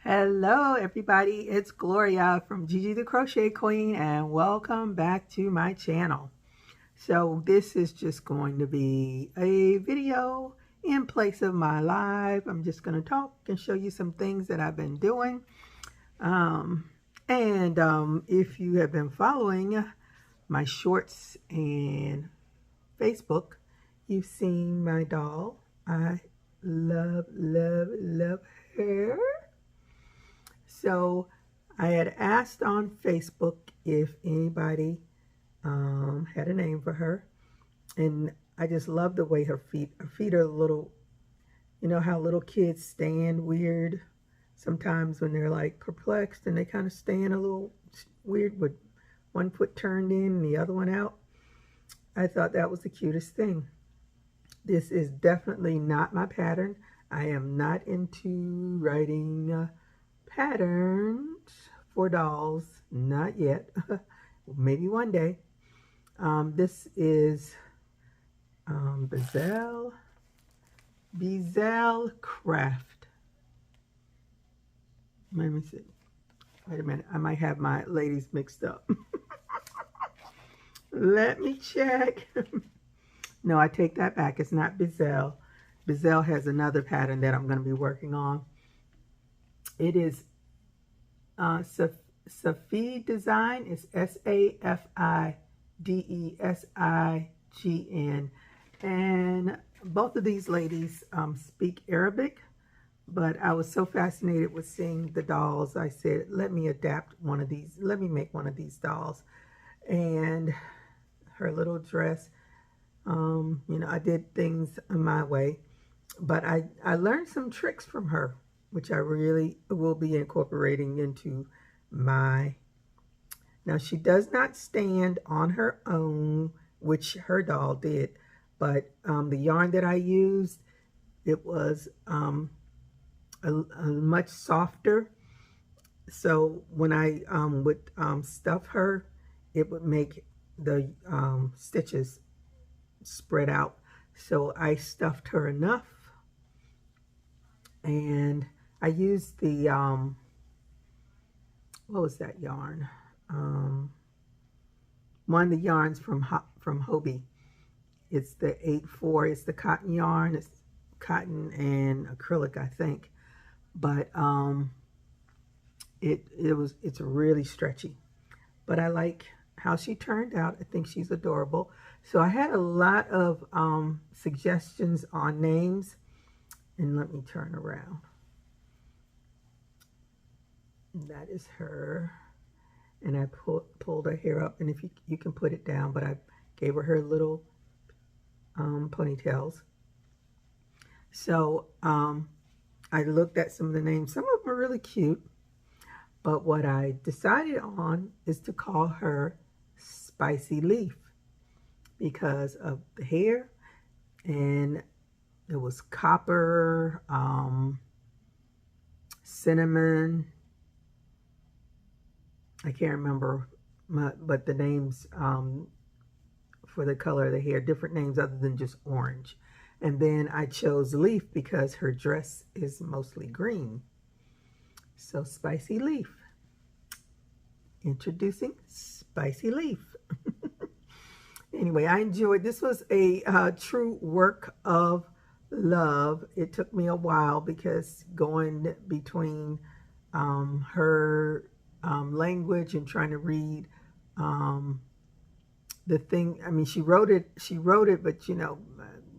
Hello everybody, it's Gloria from Gigi the Crochet Queen and welcome back to my channel. So this is just going to be a video in place of my live. I'm just going to talk and show you some things that I've been doing. If you have been following my shorts and Facebook, you've seen my doll. I love her. So I had asked on Facebook if anybody had a name for her, and I just love the way her feet are a little, you know how little kids stand weird sometimes when they're like perplexed, and they kind of stand a little weird with one foot turned in and the other one out. I thought that was the cutest thing. This is definitely not my pattern. I am not into writing patterns for dolls, not yet. Maybe one day. This is Bezel Craft. Let me see. Wait a minute, I might have my ladies mixed up. Let me check. No, I take that back. It's not Bezel. Bezel has another pattern that I'm going to be working on. It is Safi Design. It's Safidesign. And both of these ladies speak Arabic, but I was so fascinated with seeing the dolls, I said, let me adapt one of these. Let me make one of these dolls. And her little dress, you know, I did things my way, but I learned some tricks from her, which I really will be incorporating into my... Now, she does not stand on her own, which her doll did, but the yarn that I used, it was a much softer. So when I would stuff her, it would make the stitches spread out. So I stuffed her enough, and I used the what was that yarn? One of the yarns from Hobie. It's the 8/4. It's the cotton yarn. It's cotton and acrylic, I think. But it's really stretchy. But I like how she turned out. I think she's adorable. So I had a lot of suggestions on names. And let me turn around. That is her. And I pulled her hair up. And if you can put it down, but I gave her little ponytails. So I looked at some of the names. Some of them are really cute. But what I decided on is to call her Spicy Leaf because of the hair, and it was copper, cinnamon. I can't remember, but the names for the color of the hair, different names other than just orange. And then I chose Leaf because her dress is mostly green. So Spicy Leaf. Introducing Spicy Leaf. Anyway, I enjoyed, this was a true work of love. It took me a while because going between her language and trying to read the thing. I mean, she wrote it, but you know,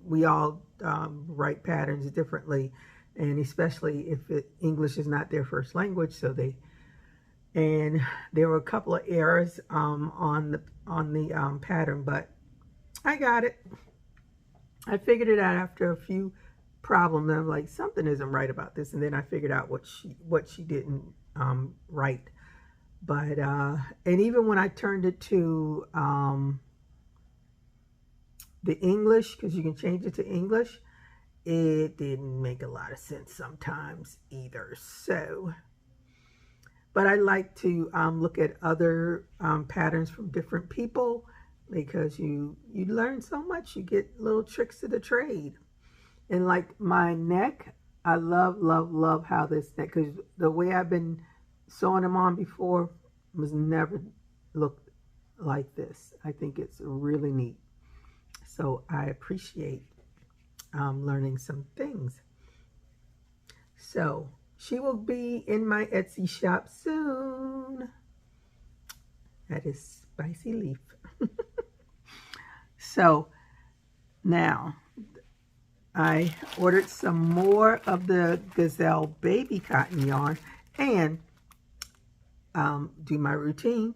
we all write patterns differently, and especially if English is not their first language. So and there were a couple of errors on the pattern, but I got it. I figured it out after a few problems. I'm like, something isn't right about this, and then I figured out what she didn't write. But and even when I turned it to the English, because you can change it to English, it didn't make a lot of sense sometimes either. So, but I like to look at other patterns from different people, because you learn so much. You get little tricks of the trade. And like my neck, I love, love, love how this, because the way I've been sewing them on before was never looked like this. I think it's really neat. So I appreciate learning some things. So she will be in my Etsy shop soon. That is Spicy Leaf. So now I ordered some more of the Gazelle baby cotton yarn and do my routine.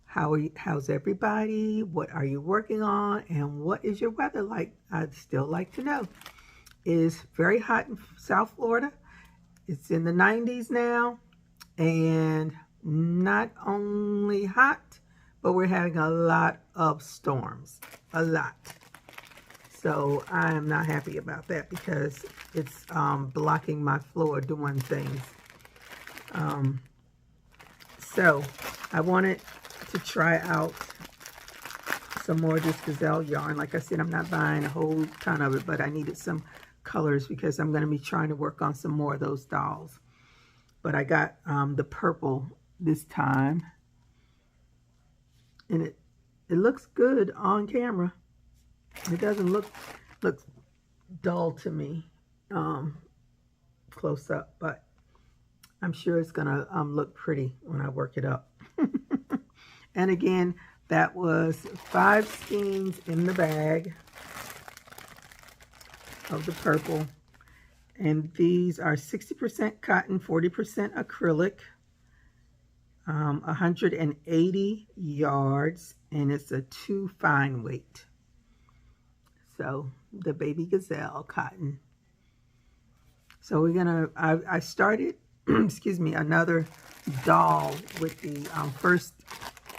How's everybody? What are you working on? And what is your weather like? I'd still like to know. It is very hot in South Florida. It's in the 90s now, and not only hot, but we're having a lot of storms. A lot. So I am not happy about that because it's blocking my floor doing things. So I wanted to try out some more of this Gazelle yarn. Like I said, I'm not buying a whole ton of it, but I needed some colors because I'm going to be trying to work on some more of those dolls. But I got the purple this time, and it looks good on camera. It doesn't look dull to me close up, but I'm sure it's gonna look pretty when I work it up. And again, that was 5 skeins in the bag of the purple, and these are 60% cotton, 40% acrylic, 180 yards, and it's a 2 fine weight. So the baby Gazelle cotton. So we're gonna, I started excuse me, another doll with the first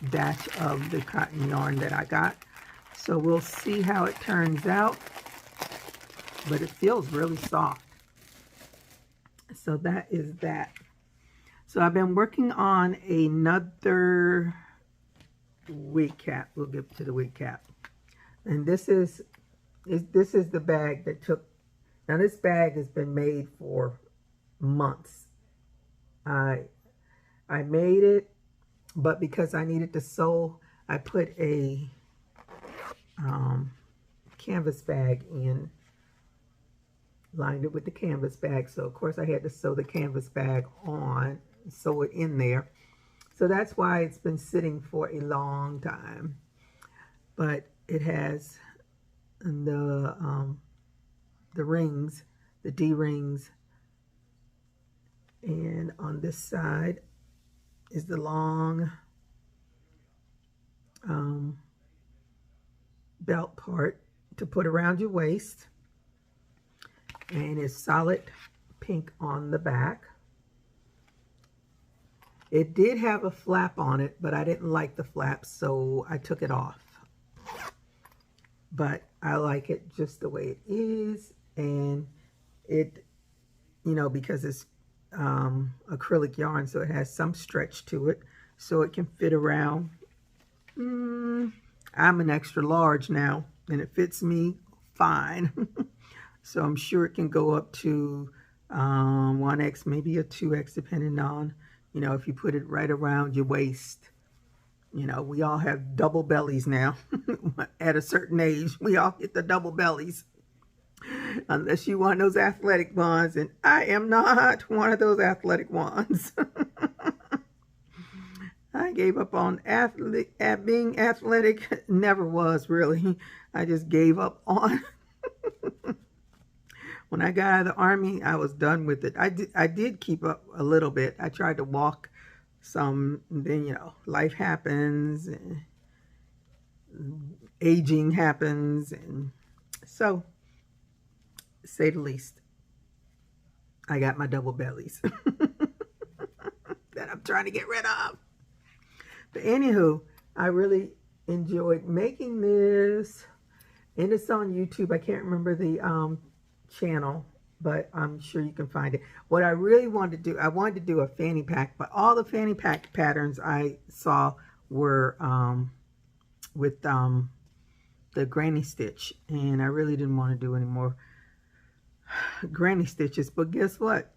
batch of the cotton yarn that I got. So we'll see how it turns out, but it feels really soft. So that is that. So I've been working on another wig cap. We'll get to the wig cap. And this is the bag that took, now this bag has been made for months. I made it, but because I needed to sew, I put a canvas bag in, lined it with the canvas bag. So of course I had to sew the canvas bag on, sew it in there. So that's why it's been sitting for a long time. But it has the rings, the D-rings, and on this side is the long belt part to put around your waist, and it's solid pink on the back. It did have a flap on it, but I didn't like the flap, so I took it off. But I like it just the way it is, and it, you know, because it's acrylic yarn, so it has some stretch to it, so it can fit around. I'm an extra large now, and it fits me fine. So I'm sure it can go up to 1X, maybe a 2X, depending on, you know, if you put it right around your waist. You know, we all have double bellies now. At a certain age, we all get the double bellies. Unless you want those athletic ones, and I am not one of those athletic ones. I gave up on being athletic. Never was, really. I just gave up on. When I got out of the Army, I was done with it. I did keep up a little bit. I tried to walk some, and then, you know, life happens, and aging happens, and so, to say the least, I got my double bellies that I'm trying to get rid of. But anywho, I really enjoyed making this, and it's on YouTube. I can't remember the channel, but I'm sure you can find it. What I really wanted to do, I wanted to do a fanny pack, but all the fanny pack patterns I saw were with the granny stitch, and I really didn't want to do any more granny stitches, but guess what?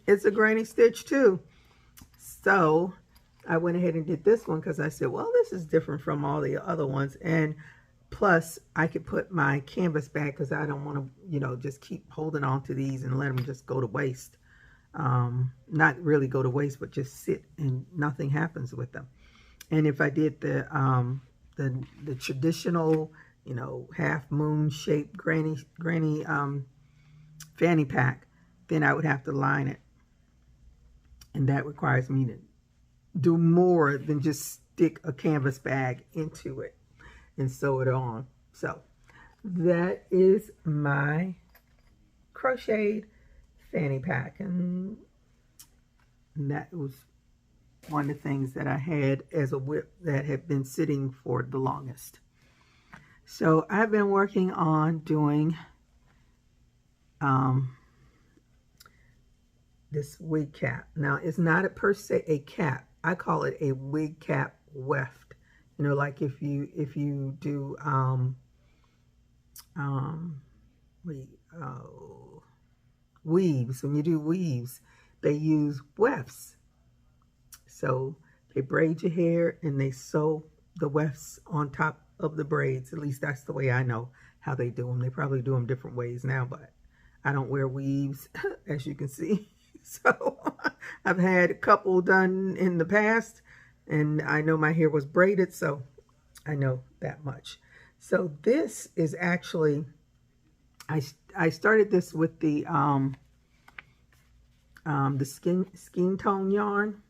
It's a granny stitch too. So I went ahead and did this one because I said, well, this is different from all the other ones. And plus I could put my canvas back because I don't want to, you know, just keep holding on to these and let them just go to waste. Not really go to waste, but just sit and nothing happens with them. And if I did the traditional, you know, half moon shaped granny fanny pack, then I would have to line it. And that requires me to do more than just stick a canvas bag into it and sew it on. So that is my crocheted fanny pack, and that was one of the things that I had as a whip that had been sitting for the longest. So I've been working on doing this wig cap. Now it's not per se a cap. I call it a wig cap weft. You know, like if you do weaves, when you do weaves, they use wefts. So they braid your hair and they sew the wefts on top of the braids. At least that's the way I know how they do them. They probably do them different ways now, but I don't wear weaves, as you can see. So I've had a couple done in the past, and I know my hair was braided, so I know that much. So this is actually, I started this with the skin tone yarn,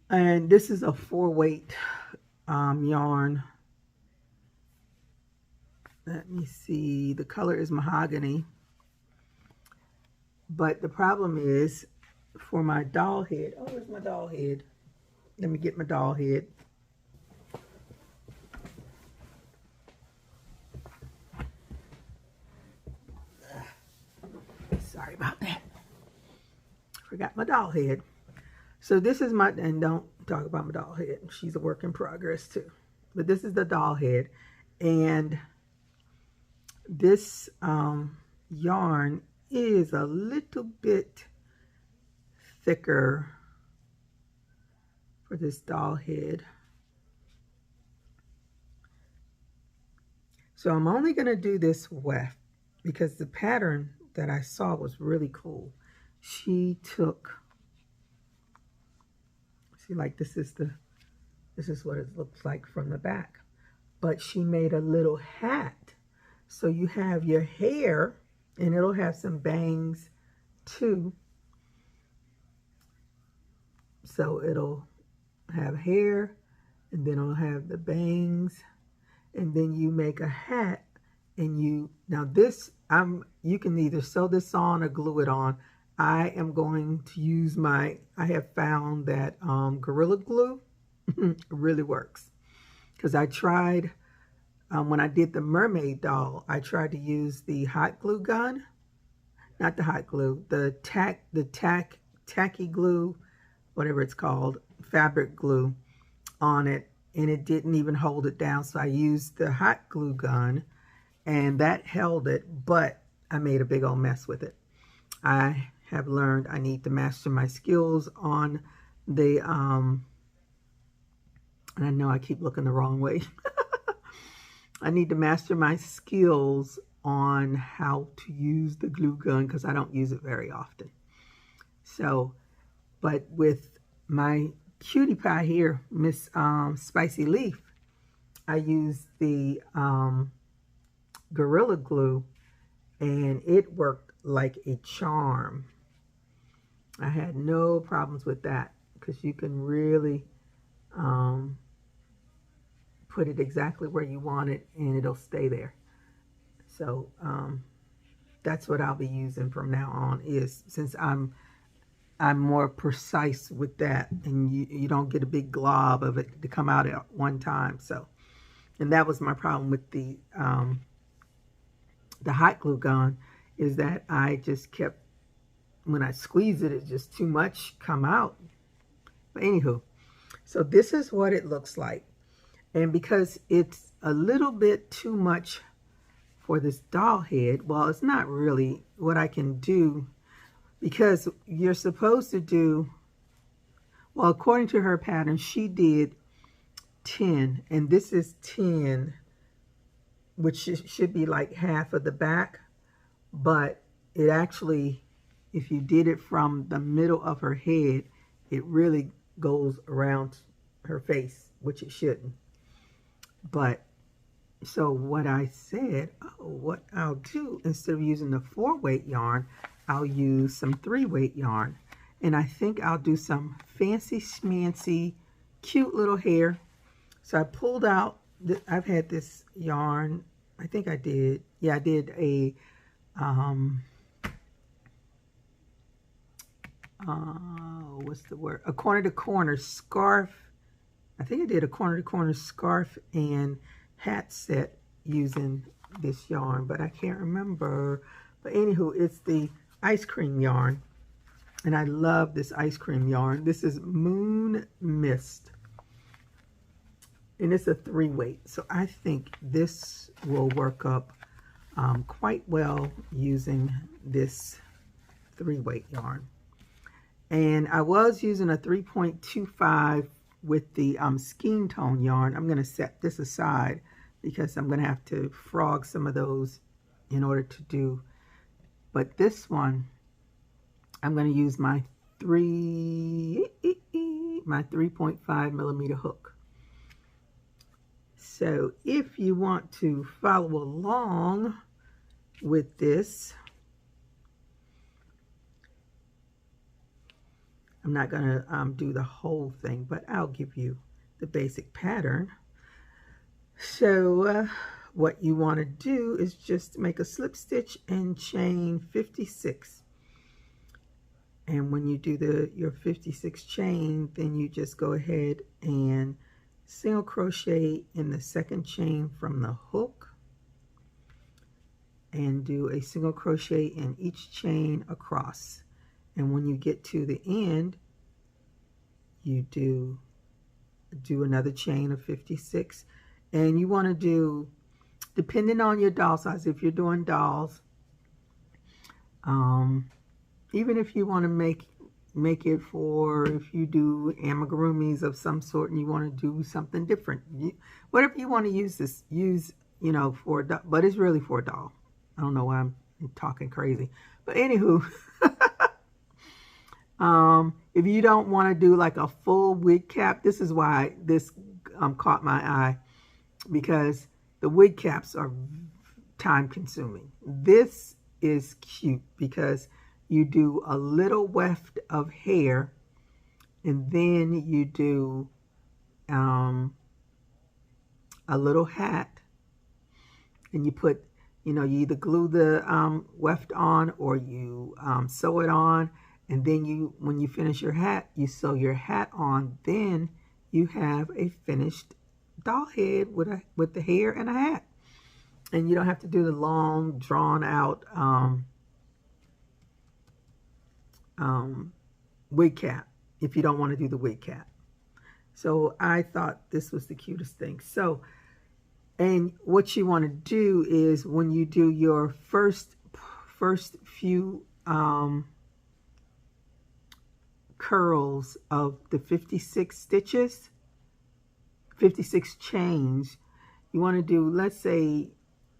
and this is a 4-weight yarn. Let me see, the color is mahogany. But the problem is, for my doll head, oh, where's my doll head? Let me get my doll head. Sorry about that. Forgot my doll head. So this is my, and don't talk about my doll head. She's a work in progress too. But this is the doll head. And this yarn is a little bit thicker for this doll head. So I'm only going to do this weft because the pattern that I saw was really cool. She took, see, like this is what it looks like from the back, but she made a little hat. So you have your hair, and it'll have some bangs too. So it'll have hair, and then it'll have the bangs, and then you make a hat, and now this, you can either sew this on or glue it on. I am going to use I have found that Gorilla Glue really works. Because I tried, when I did the mermaid doll, I tried to use the hot glue gun. Not the hot glue, the tacky glue, whatever it's called, fabric glue on it, and it didn't even hold it down. So I used the hot glue gun, and that held it, but I made a big old mess with it. I have learned I need to master my skills on the, and I know I keep looking the wrong way. I need to master my skills on how to use the glue gun because I don't use it very often. So, but with my cutie pie here, Miss Spicy Leaf, I used the Gorilla Glue, and it worked like a charm. I had no problems with that because you can really put it exactly where you want it, and it'll stay there. So that's what I'll be using from now on, is since I'm more precise with that, and you don't get a big glob of it to come out at one time. So, and that was my problem with the hot glue gun, is that I just kept, when I squeeze it, it's just too much come out. But anywho, so this is what it looks like. And because it's a little bit too much for this doll head. Well, it's not really what I can do, because you're supposed to do, well, according to her pattern, she did 10, and this is 10, which should be like half of the back, but it actually, if you did it from the middle of her head, it really goes around her face, which it shouldn't. But so what I said, oh, what I'll do, instead of using the 4-weight yarn, I'll use some 3-weight yarn. And I think I'll do some fancy schmancy, cute little hair. So I pulled out, I've had this yarn, I think I did, yeah, I did a, what's the word? A corner to corner scarf. I think I did a corner to corner scarf and hat set using this yarn, but I can't remember. But anywho, it's the ice cream yarn, and I love this ice cream yarn. This is Moon Mist, and it's a 3-weight, so I think this will work up quite well using this 3-weight yarn. And I was using a 3.25 with the skein tone yarn. I'm going to set this aside because I'm going to have to frog some of those in order to do. But this one, I'm going to use my 3.5 millimeter hook. So if you want to follow along with this, I'm not going to do the whole thing, but I'll give you the basic pattern. So what you want to do is just make a slip stitch and chain 56. And when you do your 56 chain, then you just go ahead and single crochet in the 2nd chain from the hook and do a single crochet in each chain across. And when you get to the end, you do another chain of 56. And you want to do, depending on your doll size, if you're doing dolls, even if you want to make it for, if you do amigurumis of some sort and you want to do something different, whatever you want to use this, use, you know, for a doll, but it's really for a doll. I don't know why I'm talking crazy, but anywho, if you don't want to do like a full wig cap, this is why this caught my eye, because the wig caps are time consuming. This is cute because you do a little weft of hair and then you do a little hat, and you put, you know, you either glue the weft on or you sew it on, and then you, when you finish your hat, you sew your hat on. Then you have a finished doll head with the hair and a hat, and you don't have to do the long drawn out wig cap if you don't want to do the wig cap. So I thought this was the cutest thing. So, and what you want to do is when you do your first few curls of the 56 stitches, 56 chains, you want to do, let's say,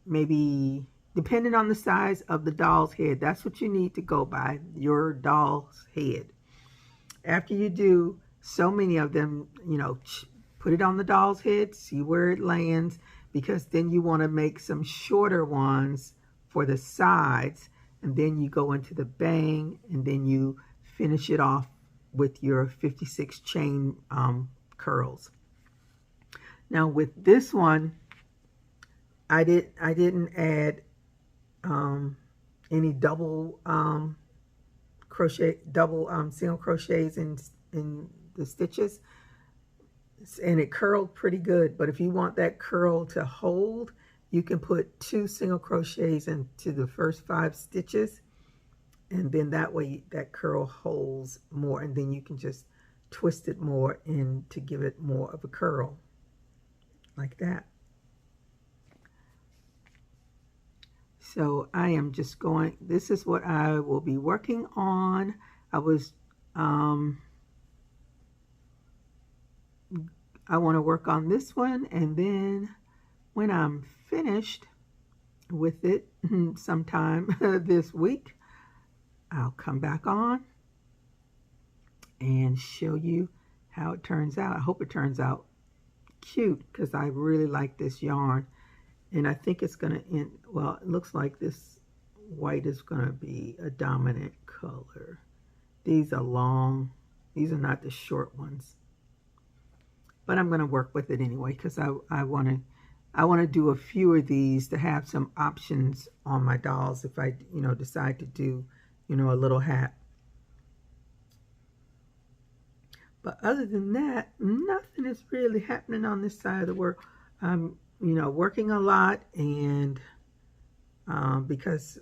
maybe, depending on the size of the doll's head, that's what you need to go by, your doll's head. After you do so many of them, you know, put it on the doll's head, see where it lands, because then you want to make some shorter ones for the sides, and then you go into the bang, and then you finish it off with your 56 chain curls. Now with this one, I didn't add any double single crochets in the stitches, and it curled pretty good. But if you want that curl to hold, you can put 2 single crochets into the first 5 stitches, and then that way that curl holds more, and then you can just twist it more in to give it more of a curl, like that. So I am just going, this is what I will be working on. I was, I want to work on this one, and then when I'm finished with it sometime this week, I'll come back on and show you how it turns out. I hope it turns out cute because I really like this yarn, and I think it's going to end, well, it looks like this white is going to be a dominant color. These are long, these are not the short ones, but I'm going to work with it anyway because I want to do a few of these to have some options on my dolls if I decide to do a little hat. But other than that, nothing is really happening on this side of the world. I'm working a lot, and because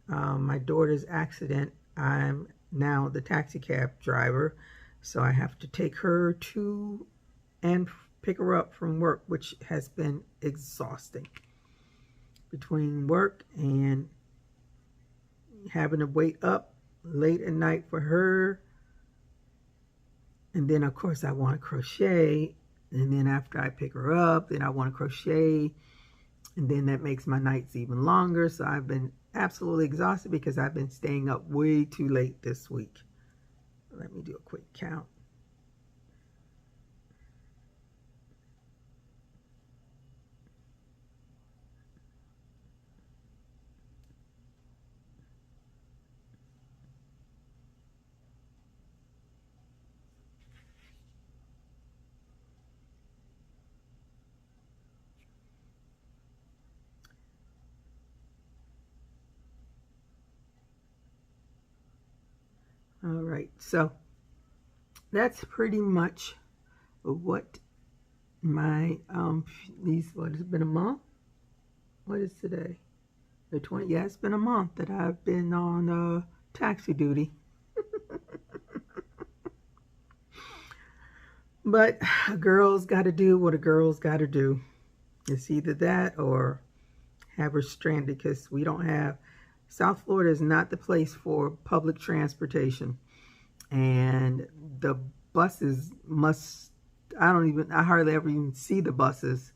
my daughter's accident, I'm now the taxi cab driver, so I have to take her to and pick her up from work, which has been exhausting. Between work and having to wait up late at night for her, and then of course I want to crochet, and then after I pick her up, then I want to crochet, and then that makes my nights even longer. So I've been absolutely exhausted because I've been staying up way too late this week. Let me do a quick count. All right, so that's pretty much what my what has been a month. What is today? The 20th. Yeah, it's been a month that I've been on taxi duty. But a girl's got to do what a girl's got to do. It's either that or have her stranded because we don't have, South Florida is not the place for public transportation. And the buses must, I hardly ever even see the buses.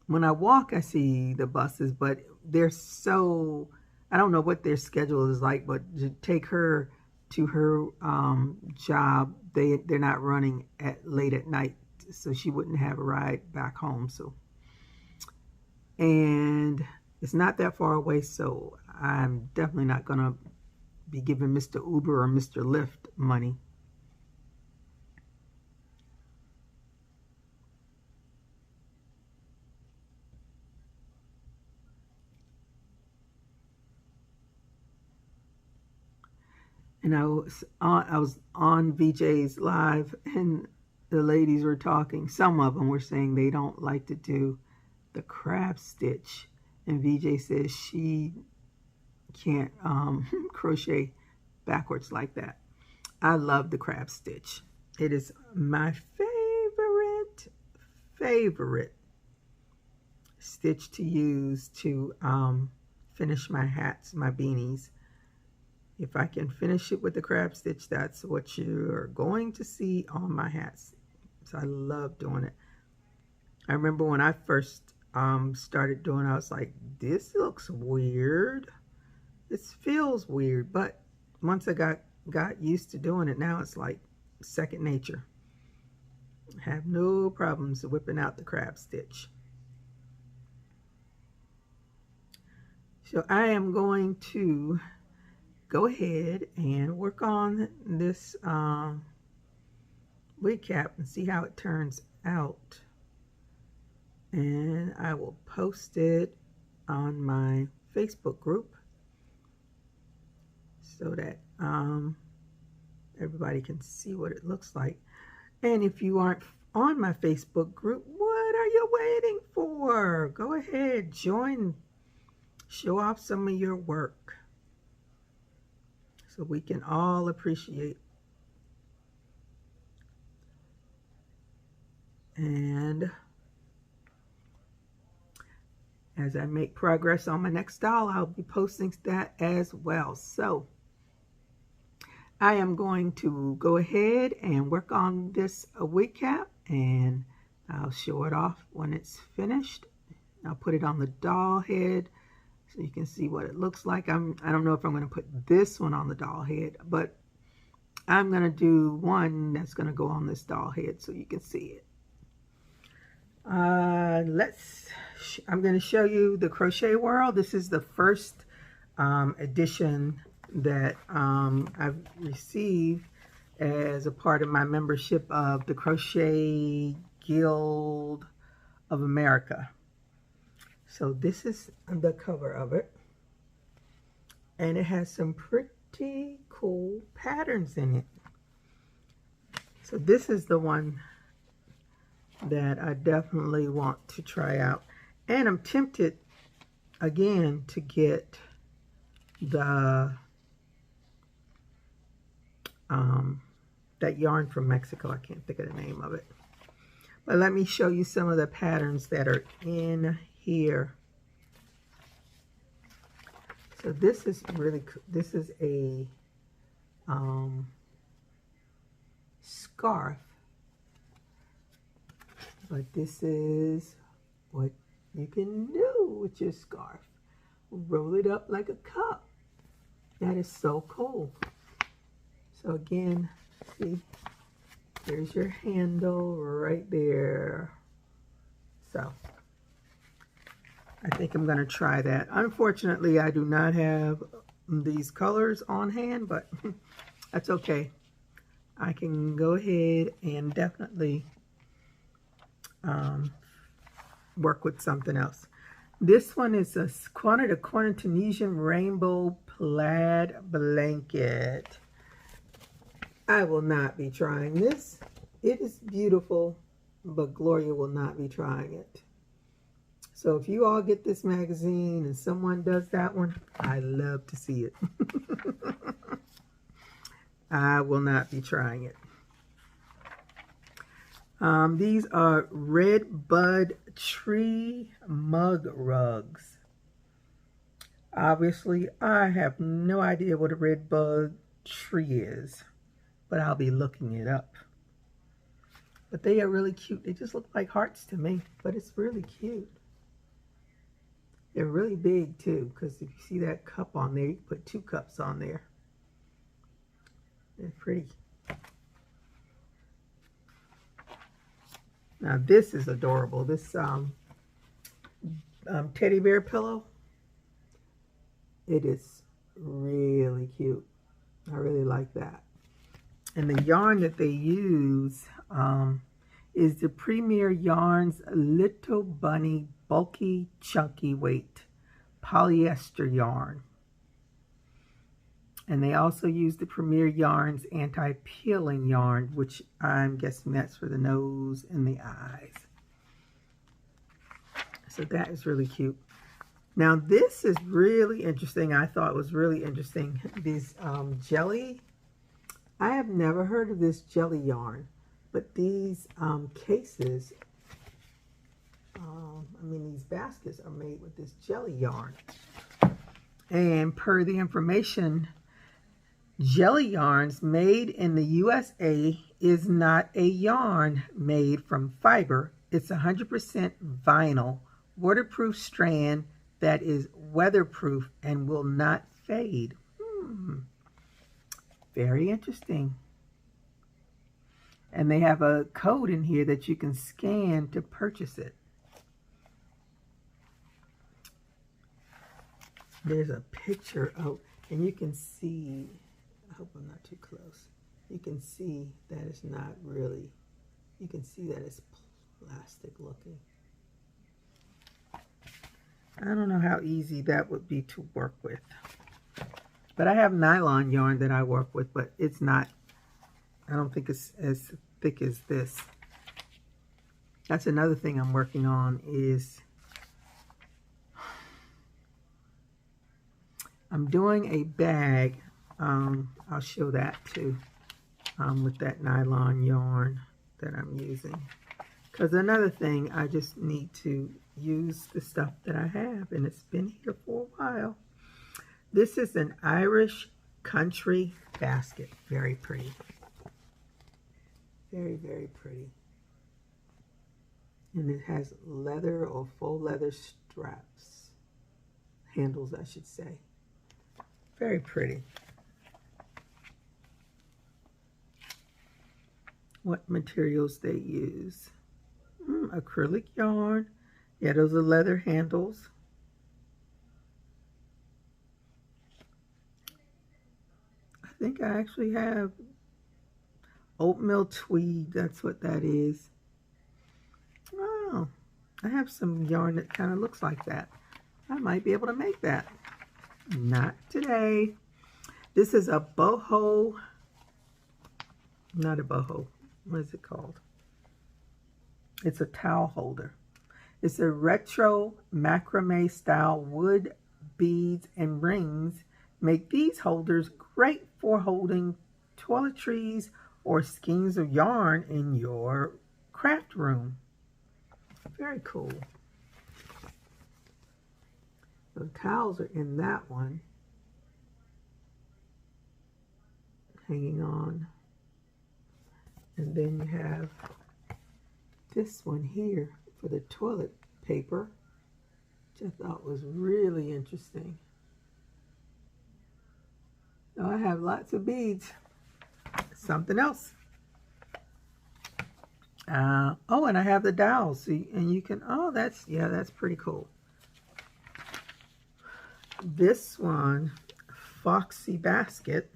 When I walk, I see the buses, but they're so, I don't know what their schedule is like, but to take her to her job, they're not running at late at night, so she wouldn't have a ride back home. So, and it's not that far away, so I'm definitely not gonna be giving Mr. Uber or Mr. Lyft money. And I was on VJ's live, and the ladies were talking. Some of them were saying they don't like to do the crab stitch, and VJ says she can't crochet backwards like that. I love the crab stitch. It is my favorite stitch to use to finish my hats, my beanies. If I can finish it with the crab stitch, that's what you're going to see on my hats. So I love doing it. I remember when I first started doing it, I was like, this looks weird. This feels weird. But once I got used to doing it, now it's like second nature. I have no problems whipping out the crab stitch. So I am going to go ahead and work on this wig cap and see how it turns out. And I will post it on my Facebook group so that everybody can see what it looks like. And if you aren't on my Facebook group, what are you waiting for? Go ahead, join, show off some of your work so we can all appreciate. And As I make progress on my next doll, I'll be posting that as well. So I am going to go ahead and work on this wig cap, and I'll show it off when it's finished. I'll put it on the doll head so you can see what it looks like. I don't know if I'm going to put this one on the doll head, but I'm going to do one that's going to go on this doll head so you can see it. I'm going to show you the Crochet World. This is the first edition that I've received as a part of my membership of the Crochet Guild of America. So this is the cover of it, and it has some pretty cool patterns in it. So this is the one that I definitely want to try out, and I'm tempted again to get the that yarn from Mexico. I can't think of the name of it, but let me show you some of the patterns that are in here. So this is really, this is a scarf, but this is what you can do with your scarf. Roll it up like a cup. That is so cool. So again, see, there's your handle right there. So I think I'm going to try that. Unfortunately, I do not have these colors on hand, but that's okay. I can go ahead and definitely work with something else. This one is a corner Tunisian rainbow plaid blanket. I will not be trying this. It is beautiful, but Gloria will not be trying it. So if you all get this magazine and someone does that one, I love to see it. I will not be trying it. These are red bud tree mug rugs. Obviously, I have no idea what a red bud tree is, but I'll be looking it up. But they are really cute. They just look like hearts to me, but it's really cute. They're really big too, because if you see that cup on there, you can put 2 cups on there. They're pretty. Now this is adorable. This teddy bear pillow. It is really cute. I really like that. And the yarn that they use is the Premier Yarns Little Bunny Bulky Chunky Weight polyester yarn. And they also use the Premier Yarns anti-peeling yarn, which I'm guessing that's for the nose and the eyes. So that is really cute. Now this is really interesting. I thought it was really interesting. These jelly, I have never heard of this jelly yarn, but these cases, these baskets are made with this jelly yarn. And per the information, jelly yarns made in the USA is not a yarn made from fiber. It's 100% vinyl, waterproof strand that is weatherproof and will not fade. Very interesting. And they have a code in here that you can scan to purchase it. There's a picture of, and you can see, I hope I'm not too close. You can see that it's not really, you can see that it's plastic looking. I don't know how easy that would be to work with. But I have nylon yarn that I work with, but it's not, I don't think it's as thick as this. That's another thing I'm working on is I'm doing a bag. I'll show that too with that nylon yarn that I'm using. Because another thing I just need to use the stuff that I have, and it's been here for a while. This is an Irish country basket. Very pretty. Very, very pretty. And it has leather or faux leather straps. Handles, I should say. Very pretty. What materials they use. Acrylic yarn. Yeah, those are leather handles. I think I actually have oatmeal tweed. That's what that is. Oh, I have some yarn that kind of looks like that. I might be able to make that. Not today. This is a boho. Not a boho. What is it called? It's a towel holder. It's a retro macrame style wood beads and rings. Make these holders great for holding toiletries or skeins of yarn in your craft room. Very cool. The towels are in that one, hanging on. And then you have this one here for the toilet paper, which I thought was really interesting. Now I have lots of beads. Something else. Oh, and I have the dowels. So and you can, oh, that's pretty cool. This one, Foxy Basket.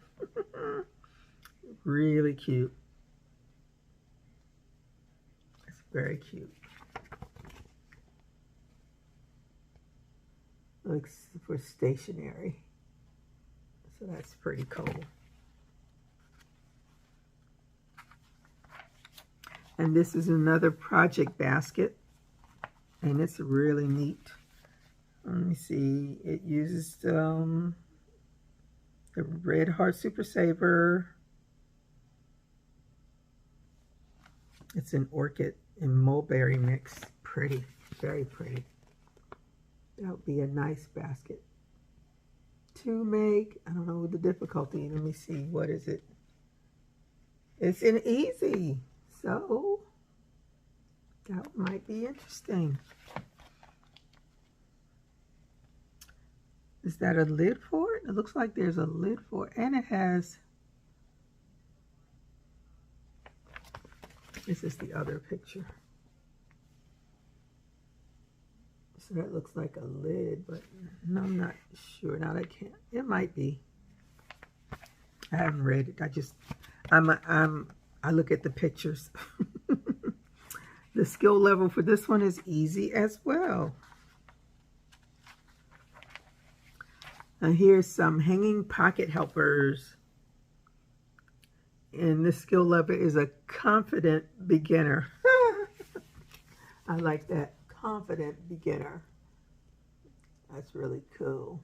Really cute. It's very cute. Looks for stationery. So that's pretty cool. And this is another project basket. And it's really neat. Let me see. It uses the Red Heart Super Saver. It's an orchid and mulberry mix. Pretty. Very pretty. That would be a nice basket to make. I don't know the difficulty. Let me see. What is it? It's an easy. So that might be interesting. Is that a lid for it? It looks like there's a lid for it. And it has, this is the other picture. So that looks like a lid, but no, I'm not sure. Now that can't, it might be. I haven't read it. I look at the pictures. The skill level for this one is easy as well. Now here's some hanging pocket helpers. And this skill level is a confident beginner. I like that. Confident beginner. That's really cool.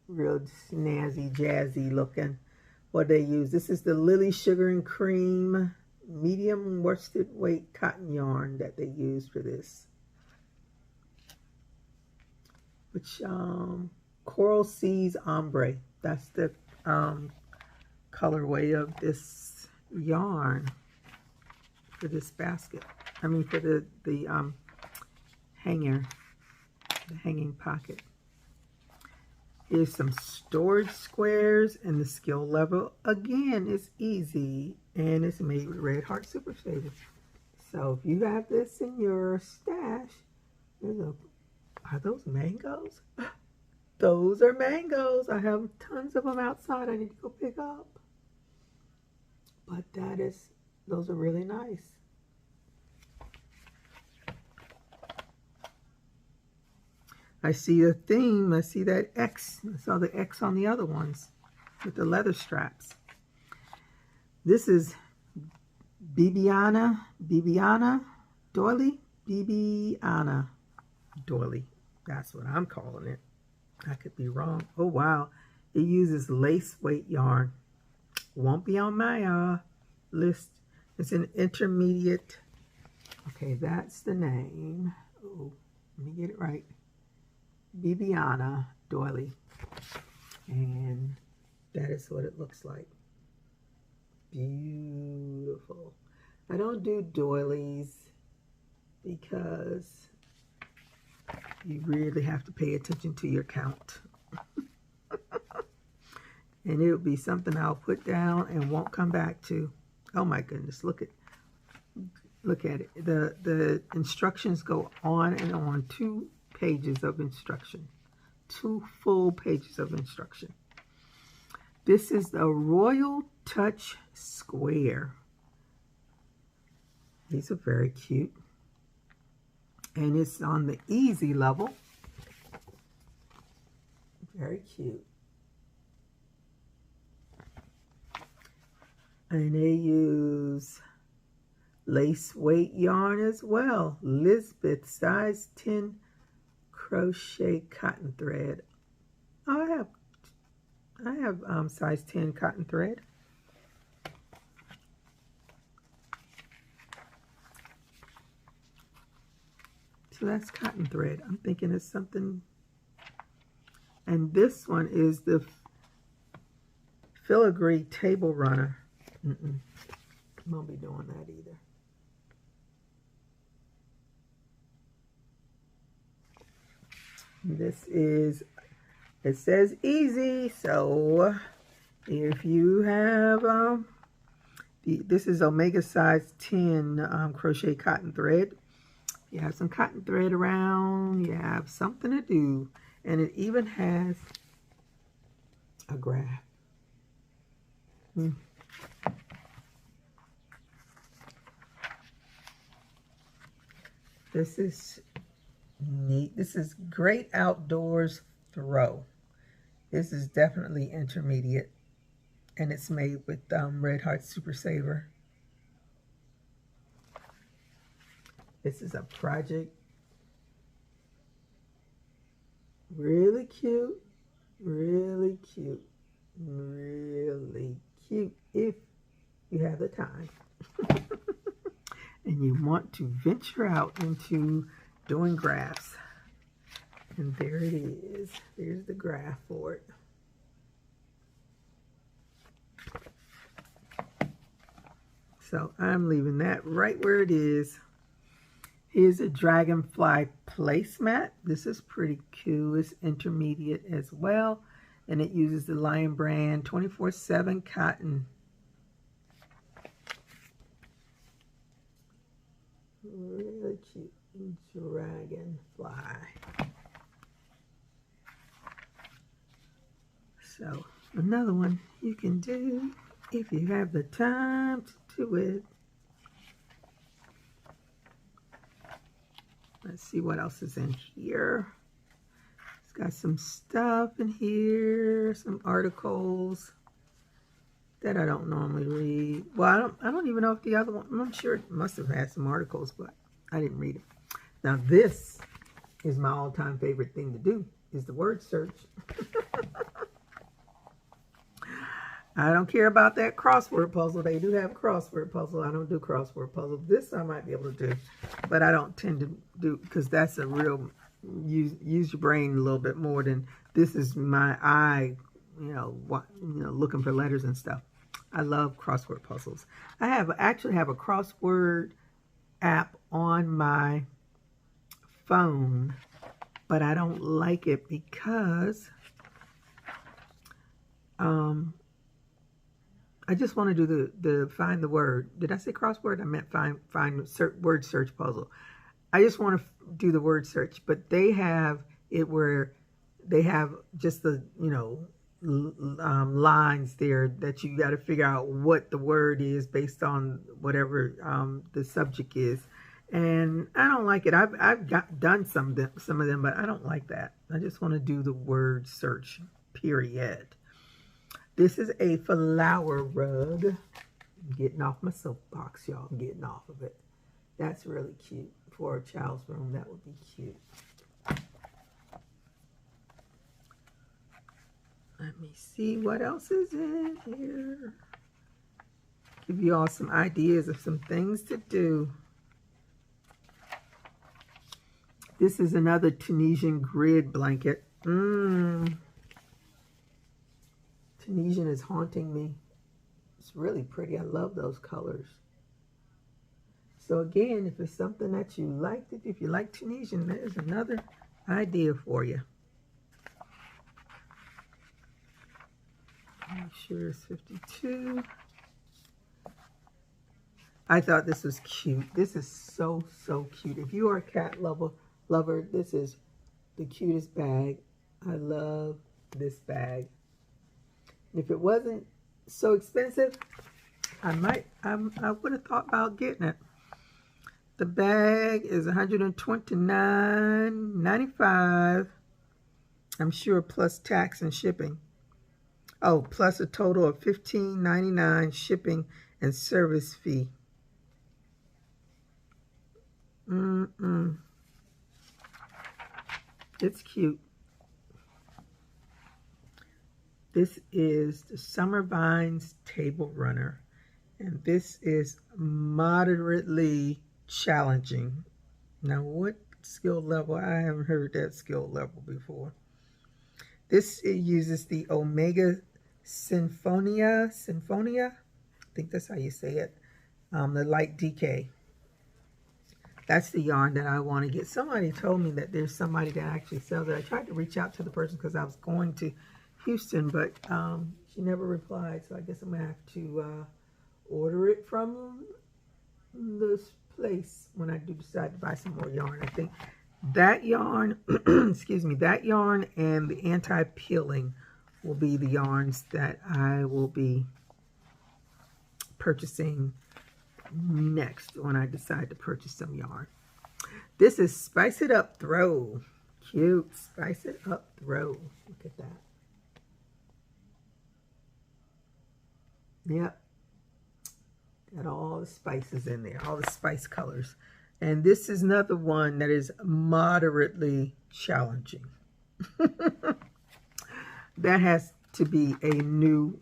Real snazzy, jazzy looking. What they use. This is the Lily Sugar and Cream medium worsted weight cotton yarn that they use for this. Which Coral Seas Ombre. That's the colorway of this yarn for this basket. I mean for the hanger, the hanging pocket. Here's some storage squares, and the skill level again is easy, and it's made with Red Heart Super Saver. So if you have this in your stash, are those mangoes? Those are mangoes. I have tons of them outside. I need to go pick up. But those are really nice. I see a theme. I see that X. I saw the X on the other ones with the leather straps. This is Bibiana Doily. Bibiana Doily. That's what I'm calling it. I could be wrong. Oh, wow. It uses lace weight yarn. Won't be on my list. It's an intermediate. Okay, that's the name. Oh. Let me get it right. Bibiana doily. And that is what it looks like. Beautiful. I don't do doilies because you really have to pay attention to your count. And it'll be something I'll put down and won't come back to. Oh my goodness, look at it. The instructions go on and on. 2 pages of instruction. 2 full pages of instruction. This is the Royal Touch Square. These are very cute. And it's on the easy level. Very cute. And they use lace weight yarn as well. Lisbeth size 10 crochet cotton thread. Oh, I have size 10 cotton thread. So that's cotton thread. I'm thinking it's something. And this one is the filigree table runner. Won't be doing that either. This is, it says easy, so if you have, this is Omega size 10 crochet cotton thread. You have some cotton thread around, you have something to do, and it even has a graph. This is neat. This is Great Outdoors Throw. This is definitely intermediate, and it's made with Red Heart Super Saver. This is a project. Really cute, really cute, really cute if you have the time. And you want to venture out into doing graphs. And there it is. There's the graph for it. So I'm leaving that right where it is. Here's a dragonfly placemat. This is pretty cool. It's intermediate as well. And it uses the Lion Brand 24/7 cotton. Really cute dragonfly. So another one you can do if you have the time to do it. Let's see what else is in here. It's got some stuff in here, some articles that I don't normally read. Well, I don't even know if the other one, I'm sure it must have had some articles, but I didn't read it. Now this is my all-time favorite thing to do, is the word search. I don't care about that crossword puzzle. They do have a crossword puzzle. I don't do crossword puzzles. This I might be able to do, but I don't tend to do, because that's a real, use your brain a little bit more than, this is my eye, looking for letters and stuff. I love crossword puzzles. I actually have a crossword app on my phone, but I don't like it because I just want to do the find the word. Did I say crossword? I meant find word search puzzle. I just want to do the word search, but they have it where they have just the lines there that you got to figure out what the word is based on whatever the subject is, and I don't like it. I've done some of them, but I don't like that. I just want to do the word search. Period. This is a flower rug. I'm getting off my soapbox, y'all. I'm getting off of it. That's really cute for a child's room. That would be cute. Let me see what else is in here. Give you all some ideas of some things to do. This is another Tunisian grid blanket. Tunisian is haunting me. It's really pretty. I love those colors. So again, if it's something that you like, if you like Tunisian, there's another idea for you. Make sure it's 52. I thought this was cute. This is so cute. If you are a cat lover, this is the cutest bag. I love this bag. If it wasn't so expensive, I would have thought about getting it. The bag is $129.95. I'm sure plus tax and shipping. Oh, plus a total of $15.99 shipping and service fee. It's cute. This is the Summer Vines Table Runner, and this is moderately challenging. Now, what skill level? I haven't heard that skill level before. This uses the Omega Sinfonia. I think that's how you say it. The light decay. That's the yarn that I want to get. Somebody told me that there's somebody that actually sells it. I tried to reach out to the person because I was going to Houston, but she never replied. So I guess I'm going to have to order it from this place when I do decide to buy some more yarn. I think that yarn, excuse me, that yarn and the anti-peeling will be the yarns that I will be purchasing next when I decide to purchase some yarn. This is Spice It Up Throw. Cute. Spice It Up Throw. Look at that. Yep. Got all the spices in there. All the spice colors. And this is another one that is moderately challenging. That has to be a new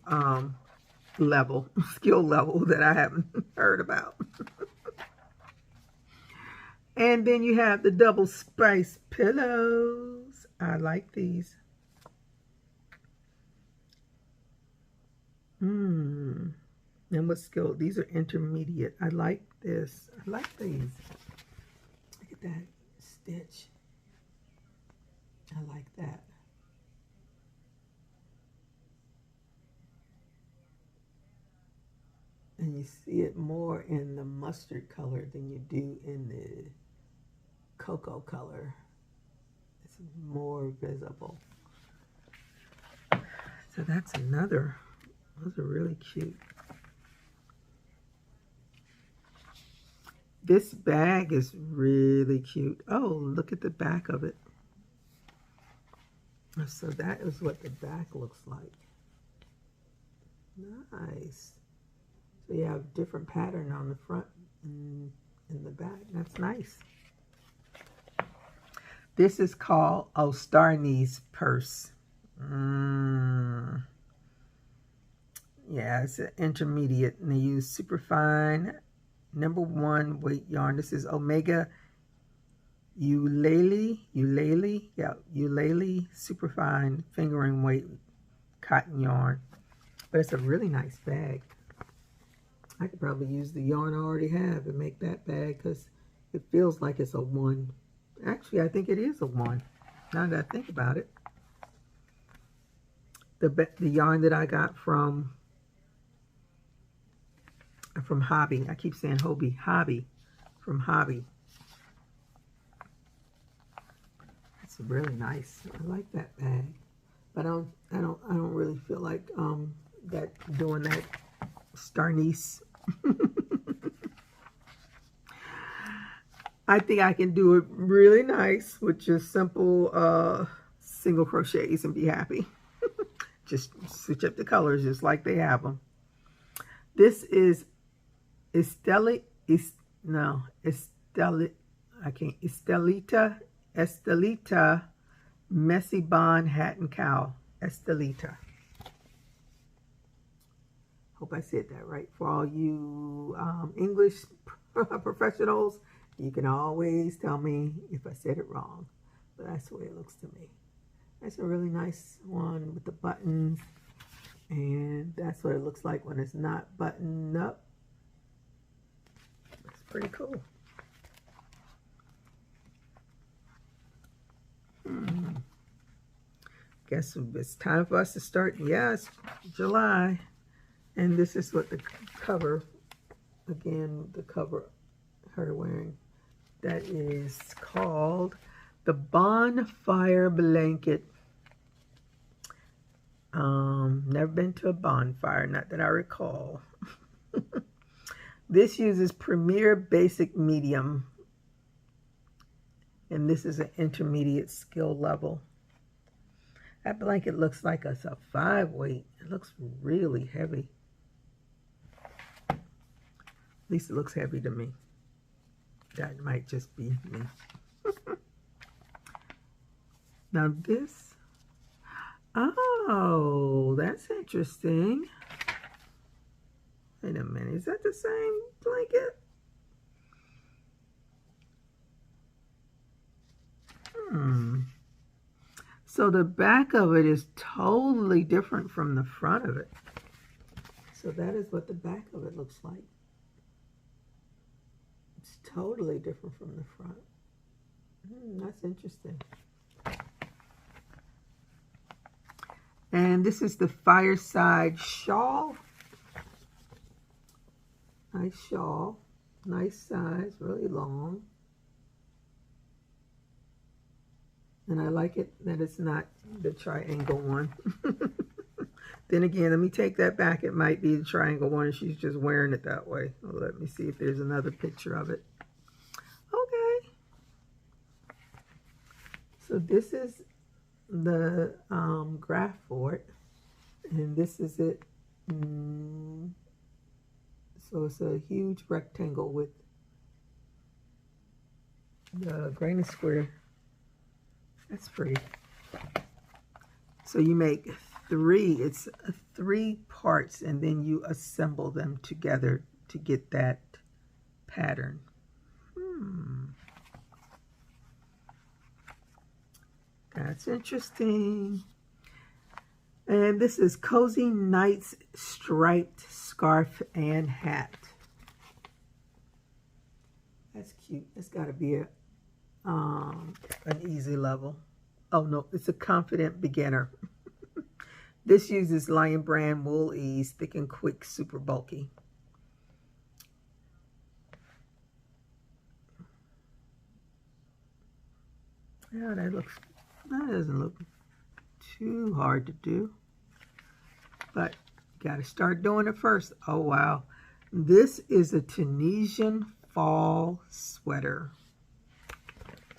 skill level that I haven't heard about. And then you have the double spice pillows. I like these. And what skill? These are intermediate. I like this. I like these. Look at that stitch. I like that. And you see it more in the mustard color than you do in the cocoa color. It's more visible. So that's another. Those are really cute. This bag is really cute. Oh, look at the back of it. So that is what the back looks like. Nice. So you have different pattern on the front and in the back. That's nice. This is called Starney's Purse. Yeah, it's an intermediate, and they use superfine #1 weight yarn. This is Omega Eulalie superfine fingering weight cotton yarn. But it's a really nice bag. I could probably use the yarn I already have and make that bag because it feels like it's a 1. Actually, I think it is a 1. Now that I think about it. The yarn that I got from Hobby. I keep saying Hobby. From Hobby. It's really nice. I like that bag. But I don't really feel like doing that Starnice. I think I can do it really nice with just simple single crochets and be happy. Just switch up the colors just like they have them. This is Estelita Messy Bond Hat and Cowl. Estelita. Hope I said that right. For all you English professionals, You can always tell me if I said it wrong, but that's the way it looks to me. That's a really nice one with the buttons, and that's what it looks like when it's not buttoned up. It's pretty cool. Guess it's time for us to start. Yes, July. And this is what the cover, again, the cover her wearing. That is called the Bonfire Blanket. Never been to a bonfire, not that I recall. This uses Premier Basic Medium. And this is an intermediate skill level. That blanket looks like it's a 5 weight. It looks really heavy. At least it looks heavy to me. That might just be me. Now this, oh, that's interesting. Wait a minute, is that the same blanket? So the back of it is totally different from the front of it. So that is what the back of it looks like. It's totally different from the front. That's interesting. And this is the Fireside Shawl. Nice shawl. Nice size, really long. And I like it that it's not the triangle one. Then again, let me take that back. It might be the triangle one and she's just wearing it that way. Well, let me see if there's another picture of it. Okay. So this is the graph for it. And this is it. So it's a huge rectangle with the grain and square. That's pretty. So you make it's 3 parts and then you assemble them together to get that pattern. That's interesting. And this is Cozy Nights Striped Scarf and Hat. That's cute. It's got to be an easy level. Oh no, it's a confident beginner. This uses Lion Brand Wool Ease, thick and quick, super bulky. Yeah, that doesn't look too hard to do. But you got to start doing it first. Oh wow. This is a Tunisian fall sweater.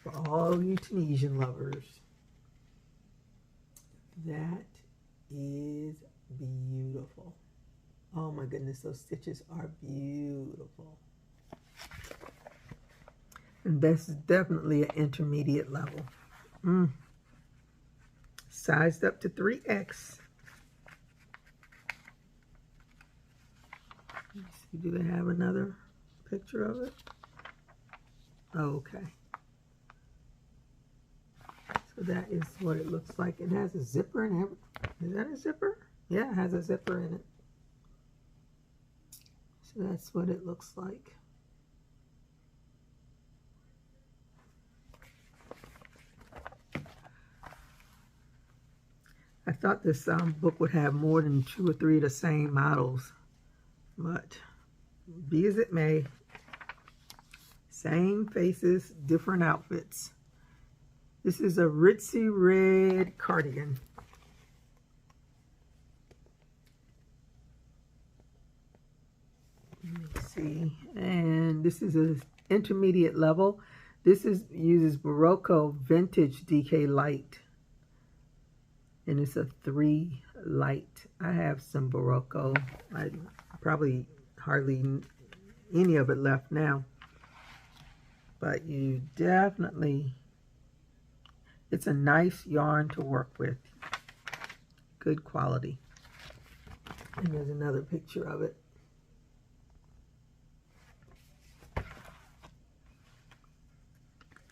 For all you Tunisian lovers. That is beautiful. Oh my goodness, those stitches are beautiful. And this is definitely an intermediate level. Sized up to 3X. Let's see, do they have another picture of it? Okay. So that is what it looks like. It has a zipper and everything. Is that a zipper? Yeah, it has a zipper in it. So that's what it looks like. I thought this book would have more than 2 or 3 of the same models, but be as it may, same faces, different outfits. This is a ritzy red cardigan. Let me see. And this is an intermediate level. This uses Barocco Vintage DK Light. And it's a 3 light. I have some Barocco. I probably hardly any of it left now. But you definitely... It's a nice yarn to work with. Good quality. And there's another picture of it.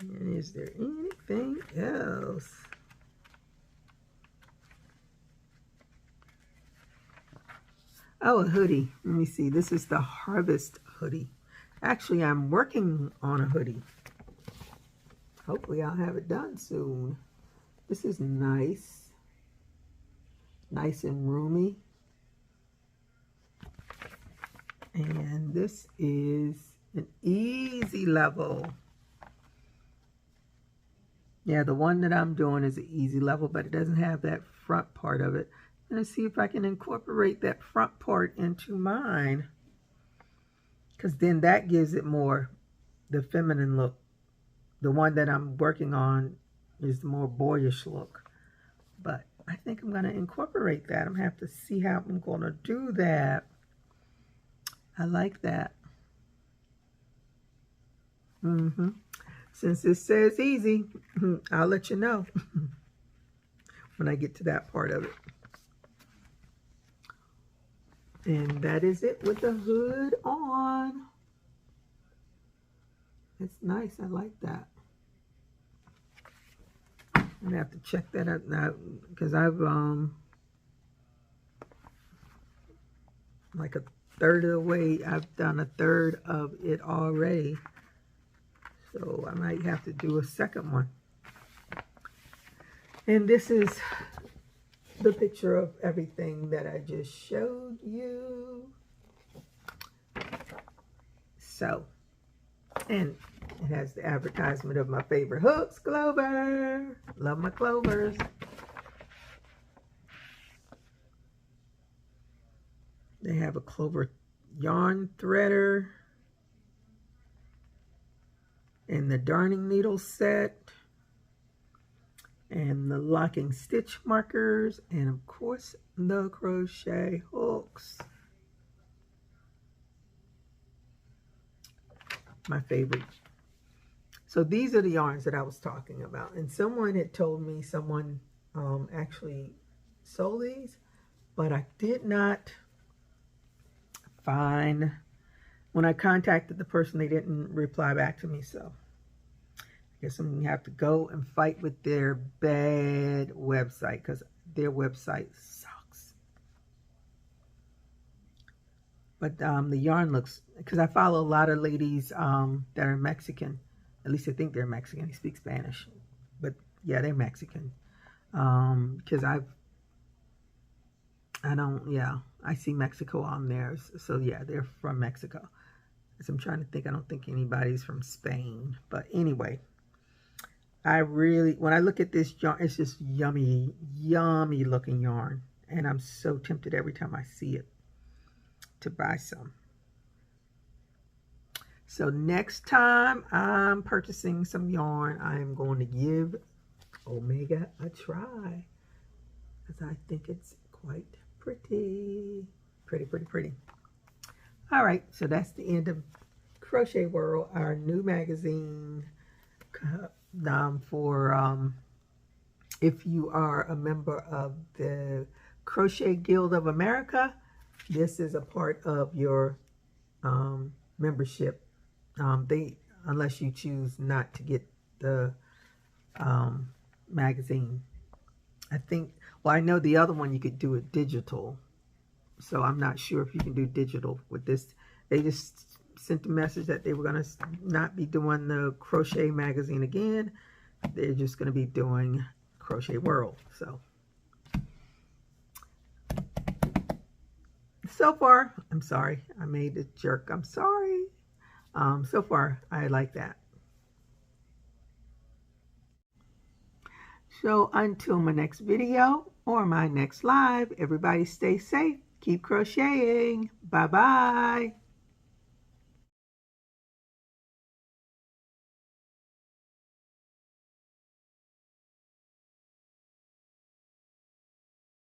And is there anything else? Oh, a hoodie. Let me see. This is the Harvest hoodie. Actually, I'm working on a hoodie. Hopefully, I'll have it done soon. This is nice. Nice and roomy. And this is an easy level. Yeah, the one that I'm doing is an easy level, but it doesn't have that front part of it. I'm going to see if I can incorporate that front part into mine, because then that gives it more the feminine look. The one that I'm working on is the more boyish look, but I think I'm going to incorporate that. I'm going to have to see how I'm going to do that. I like that. Since it says easy, I'll let you know when I get to that part of it. And that is it with the hood on. It's nice. I like that. I'm gonna have to check that out now, because I've like a third of the way. I've done a third of it already, so I might have to do a second one. And this is the picture of everything that I just showed you. So, and it has the advertisement of my favorite hooks, Clover. Love my Clovers. They have a Clover yarn threader and the darning needle set and the locking stitch markers, and of course the crochet hooks. My favorite. So these are the yarns that I was talking about, and someone had told me someone actually sold these, but I did not find, when I contacted the person, they didn't reply back to me, so I guess I'm going to have to go and fight with their bad website, because their website sucks. But the yarn looks, because I follow a lot of ladies that are Mexican. At least I think they're Mexican. They speak Spanish. But yeah, they're Mexican. Because I see Mexico on there. So yeah, they're from Mexico. So I'm trying to think. I don't think anybody's from Spain. But anyway, when I look at this yarn, it's just yummy, yummy looking yarn. And I'm so tempted every time I see it to buy some. So next time I'm purchasing some yarn, I'm going to give Omega a try, because I think it's quite pretty. Pretty. All right, so that's the end of Crochet World, our new magazine for if you are a member of the Crochet Guild of America. This is a part of your membership. Unless you choose not to get the magazine. I think, well, I know the other one you could do it digital, so I'm not sure if you can do digital with this. They just sent a message that they were going to not be doing the Crochet magazine again. They're just going to be doing Crochet World. So far, I'm sorry, I made a jerk. I'm sorry. So far, I like that. So until my next video or my next live, everybody stay safe. Keep crocheting. Bye-bye.